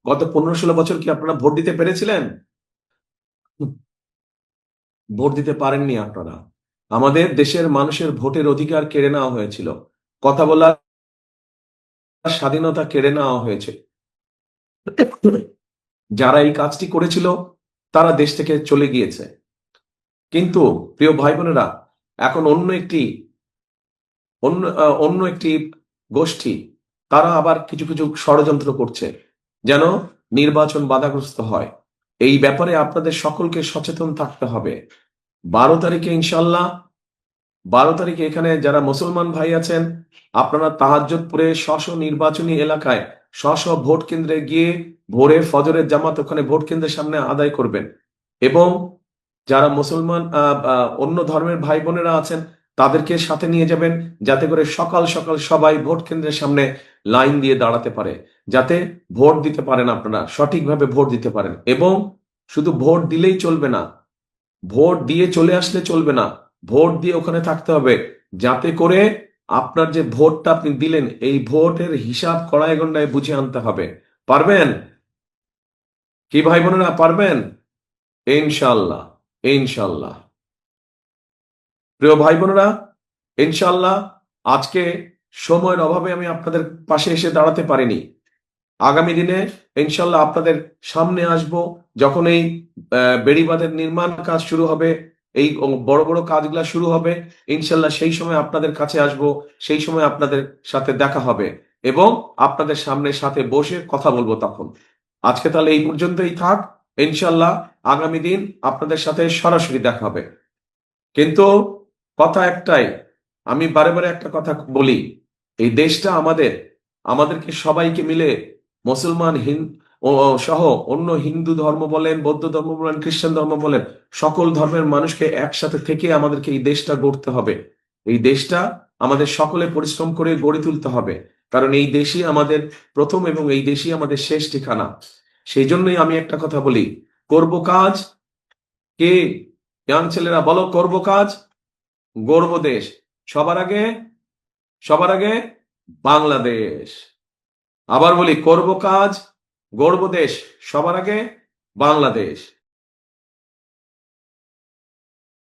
গত 15-16 বছর কি আপনারা ভোট দিতে পেরেছিলেন? ভোট দিতে পারেননি আপনারা। আমাদের দেশের মানুষের ভোটের অধিকার কেড়ে নেওয়া হয়েছিল, কথা বলার স্বাধীনতা কেড়ে নেওয়া হয়েছে। যারা এই কাজটি করেছিল তারা দেশ থেকে চলে গিয়েছে। কিন্তু প্রিয় ভাই বোনেরা, এখন অন্য একটি গোষ্ঠী তারা আবার কিছু কিছু ষড়যন্ত্র করছে যেন নির্বাচন বাধাগ্রস্ত হয়। এই ব্যাপারে আপনাদের সকলকে সচেতন থাকতে হবে। 12 তারিখে ইনশাল্লাহ, 12 তারিখে এখানে যারা মুসলমান ভাই আছেন, আপনারা তাহাজ্জুদ পড়ে স্ব নির্বাচনী এলাকায় স্ব ভোট কেন্দ্রে গিয়ে ভোরে ফজরের জামাত ওখানে ভোট কেন্দ্রের সামনে আদায় করবেন। এবং যারা মুসলমান অন্য ধর্মের ভাই বোনেরা আছেন তাদেরকে সাথে নিয়ে যাবেন, যাতে করে সকাল সকাল সবাই ভোট কেন্দ্রের সামনে লাইন দিয়ে দাঁড়াতে পারে, যাতে ভোট দিতে পারেন, আপনারা সঠিকভাবে ভোট দিতে পারেন। এবং শুধু ভোট দিলেই চলবে না, ভোট দিয়ে চলে আসলে চলবে না, ভোট দিয়ে ওখানে থাকতে হবে, যাতে করে আপনার যে ভোটটা আপনি দিলেন এই ভোটের হিসাব কড়াই গন্ডায় বুঝে আনতে হবে। পারবেন কি ভাই বোনেরা, পারবেন? ইনশাল্লাহ, ইনশাল্লাহ। প্রিয় ভাই বোনেরা, ইনশাল্লাহ আজকে সময়ের অভাবে আমি আপনাদের পাশে এসে দাঁড়াতে পারিনি। আগামী দিনে ইনশাল্লাহ আপনাদের সামনে আসব, যখন এই বেড়িবাঁধের নির্মাণ কাজ শুরু হবে, এই বড় বড় কাজগুলা শুরু হবে, ইনশাল্লাহ সেই সময় আপনাদের কাছে আসব, সেই সময় আপনাদের সাথে দেখা হবে এবং আপনাদের সামনে সাথে বসে কথা বলবো তখন। আজকে তাহলে এই পর্যন্তই থাক। ইনশাল্লাহ আগামী দিন আপনাদের সাথে সরাসরি দেখা হবে। কিন্তু কথা একটাই, আমি বারে বারে একটা কথা বলি, এই দেশটা আমাদেরকে সবাইকে মিলে মুসলমান সহ অন্য হিন্দু ধর্ম বলেন, বৌদ্ধ ধর্ম বলেন, খ্রিস্টান ধর্ম বলেন, সকল ধর্মের মানুষকে একসাথে থেকে আমাদেরকে এই দেশটা গড়তে হবে। এই দেশটা আমাদের সকলে পরিশ্রম করে গড়ে তুলতে হবে, কারণ এই দেশই আমাদের প্রথম এবং এই দেশই আমাদের শেষ ঠিকানা। সেই জন্যই আমি একটা কথা বলি, করব কাজ, কে ইয়াং ছেলেরা বলো, করব কাজ, গড়ব দেশ। সবার আগে, সবার আগে বাংলাদেশ। আবার বলি, করব কাজ, গড়ব দেশ, সবার আগে বাংলাদেশ।